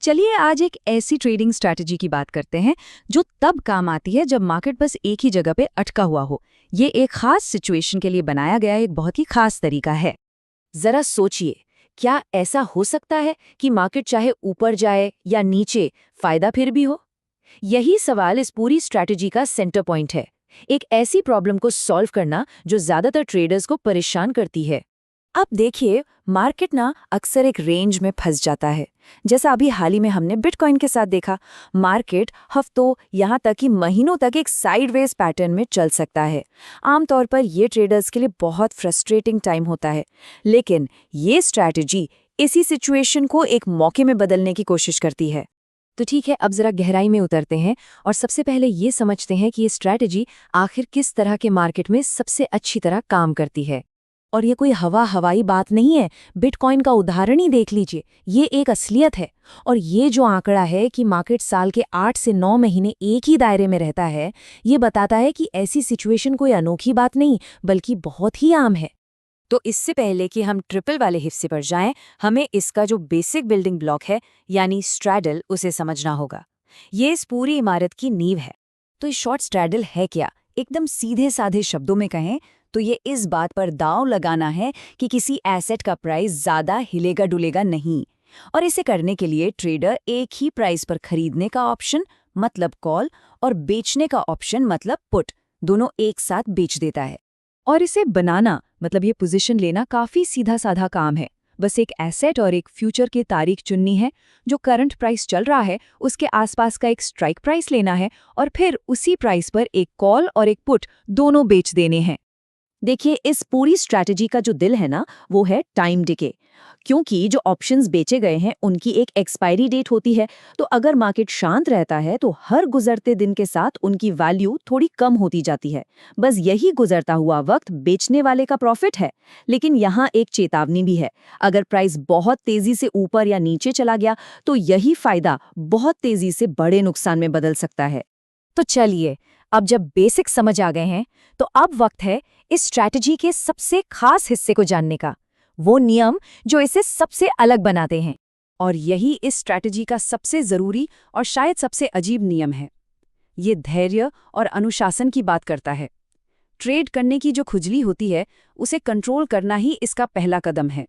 चलिए आज एक ऐसी ट्रेडिंग स्ट्रैटेजी की बात करते हैं जो तब काम आती है जब मार्केट बस एक ही जगह पे अटका हुआ हो। ये एक खास सिचुएशन के लिए बनाया गया एक बहुत ही खास तरीका है। जरा सोचिए, क्या ऐसा हो सकता है कि मार्केट चाहे ऊपर जाए या नीचे, फायदा फिर भी हो? यही सवाल इस पूरी स्ट्रैटेजी का सेंटर पॉइंट है। एक ऐसी प्रॉब्लम को सॉल्व करना जो ज्यादातर ट्रेडर्स को परेशान करती है। अब देखिए, मार्केट ना अक्सर एक रेंज में फंस जाता है। जैसा अभी हाल ही में हमने बिटकॉइन के साथ देखा, मार्केट हफ्तों यहाँ तक कि महीनों तक एक साइडवेज पैटर्न में चल सकता है। आमतौर पर ये ट्रेडर्स के लिए बहुत फ्रस्ट्रेटिंग टाइम होता है, लेकिन ये स्ट्रैटेजी इसी सिचुएशन को एक मौके में बदलने की कोशिश करती है। तो ठीक है, अब जरा गहराई में उतरते हैं और सबसे पहले ये समझते हैं कि ये स्ट्रैटेजी आखिर किस तरह के मार्केट में सबसे अच्छी तरह काम करती है। और ये कोई हवाई बात नहीं है। बिटकॉइन का उदाहरण ही देख लीजिए, ये एक असलियत है। और ये जो आंकड़ा है कि मार्केट साल के 8 से 9 महीने एक ही दायरे में रहता है, ये बताता है कि ऐसी सिचुएशन कोई अनोखी बात नहीं बल्कि बहुत ही आम है। तो इससे पहले कि हम ट्रिपल वाले हिस्से पर जाएं, हमें इसका जो बेसिक बिल्डिंग ब्लॉक है यानी स्ट्रैडल, उसे समझना होगा। ये इस पूरी इमारत की नींव है। तो ये शॉर्ट स्ट्रैडल है क्या? एकदम सीधे साधे शब्दों में कहें तो ये इस बात पर दांव लगाना है कि किसी एसेट का प्राइस ज्यादा हिलेगा डुलेगा नहीं। और इसे करने के लिए ट्रेडर एक ही प्राइस पर खरीदने का ऑप्शन मतलब कॉल और बेचने का ऑप्शन मतलब पुट दोनों एक साथ बेच देता है। और इसे बनाना मतलब ये पोजीशन लेना काफी सीधा साधा काम है। बस एक एसेट और एक फ्यूचर की तारीख चुननी है, जो करंट प्राइस चल रहा है उसके आसपास का एक स्ट्राइक प्राइस लेना है और फिर उसी प्राइस पर एक कॉल और एक पुट दोनों बेच देने हैं। देखिए, इस पूरी स्ट्रैटेजी का जो दिल है ना, वो है टाइम डिके। क्योंकि जो ऑप्शंस बेचे गए हैं उनकी एक एक्सपायरी डेट होती है, तो अगर मार्केट शांत रहता है तो हर गुजरते दिन के साथ उनकी वैल्यू थोड़ी कम होती जाती है। बस यही गुजरता हुआ वक्त बेचने वाले का प्रॉफिट है। लेकिन यहाँ एक चेतावनी भी है, अगर प्राइस बहुत तेजी से ऊपर या नीचे चला गया तो यही फायदा बहुत तेजी से बड़े नुकसान में बदल सकता है। तो चलिए, अब जब बेसिक समझ आ गए हैं तो अब वक्त है इस स्ट्रैटेजी के सबसे खास हिस्से को जानने का, वो नियम जो इसे सबसे अलग बनाते हैं। और यही इस स्ट्रैटेजी का सबसे जरूरी और शायद सबसे अजीब नियम है। ये धैर्य और अनुशासन की बात करता है। ट्रेड करने की जो खुजली होती है उसे कंट्रोल करना ही इसका पहला कदम है।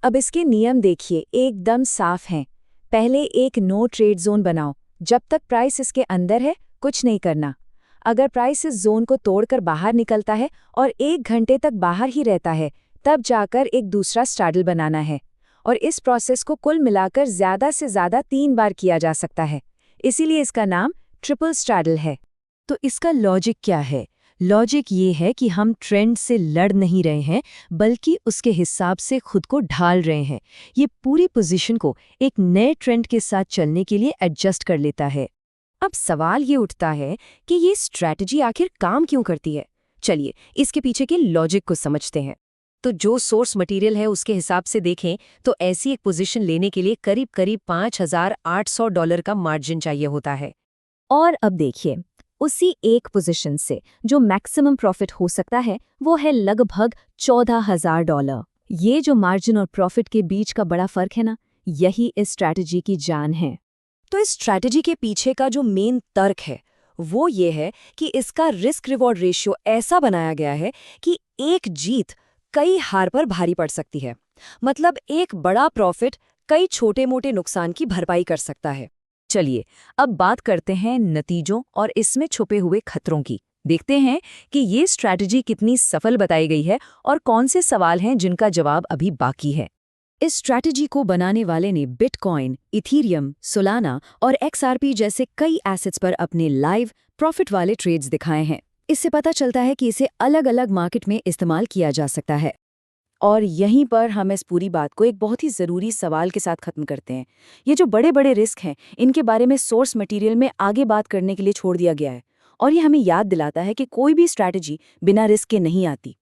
अब इसके नियम देखिए, एकदम साफ हैं। पहले एक नो ट्रेड जोन बनाओ। जब तक प्राइस इसके अंदर है कुछ नहीं करना। अगर प्राइस इस जोन को तोड़कर बाहर निकलता है और 1 घंटे तक बाहर ही रहता है, तब जाकर एक दूसरा स्ट्रैडल बनाना है। और इस प्रोसेस को कुल मिलाकर ज़्यादा से ज़्यादा 3 बार किया जा सकता है। इसीलिए इसका नाम ट्रिपल स्ट्रैडल है। तो इसका लॉजिक क्या है? लॉजिक ये है कि हम ट्रेंड से लड़ नहीं रहे हैं, बल्कि उसके हिसाब से खुद को ढाल रहे हैं। ये पूरी पोजीशन को एक नए ट्रेंड के साथ चलने के लिए एडजस्ट कर लेता है। अब सवाल ये उठता है कि ये स्ट्रैटेजी आखिर काम क्यों करती है? चलिए इसके पीछे के लॉजिक को समझते हैं। तो जो सोर्स मटेरियल है उसके हिसाब से देखें तो ऐसी एक पोजीशन लेने के लिए करीब करीब $5,800 का मार्जिन चाहिए होता है। और अब देखिए, उसी एक पोजीशन से जो मैक्सिमम प्रॉफिट हो सकता है वो है लगभग $14,000। ये जो मार्जिन और प्रॉफिट के बीच का बड़ा फर्क है ना, यही इस स्ट्रैटेजी की जान है। तो इस स्ट्रैटेजी के पीछे का जो मेन तर्क है वो ये है कि इसका रिस्क रिवॉर्ड रेशियो ऐसा बनाया गया है कि एक जीत कई हार पर भारी पड़ सकती है। मतलब एक बड़ा प्रॉफिट कई छोटे मोटे नुकसान की भरपाई कर सकता है। चलिए अब बात करते हैं नतीजों और इसमें छुपे हुए खतरों की। देखते हैं कि ये स्ट्रैटेजी कितनी सफल बताई गई है और कौन से सवाल हैं जिनका जवाब अभी बाकी है। इस स्ट्रैटेजी को बनाने वाले ने बिटकॉइन, इथीरियम, सोलाना और XRP जैसे कई एसेट्स पर अपने लाइव प्रॉफिट वाले ट्रेड्स दिखाए हैं। इससे पता चलता है कि इसे अलग अलग मार्केट में इस्तेमाल किया जा सकता है। और यहीं पर हम इस पूरी बात को एक बहुत ही ज़रूरी सवाल के साथ ख़त्म करते हैं। ये जो बड़े बड़े रिस्क हैं, इनके बारे में सोर्स मटेरियल में आगे बात करने के लिए छोड़ दिया गया है। और ये हमें याद दिलाता है कि कोई भी स्ट्रैटेजी बिना रिस्क के नहीं आती।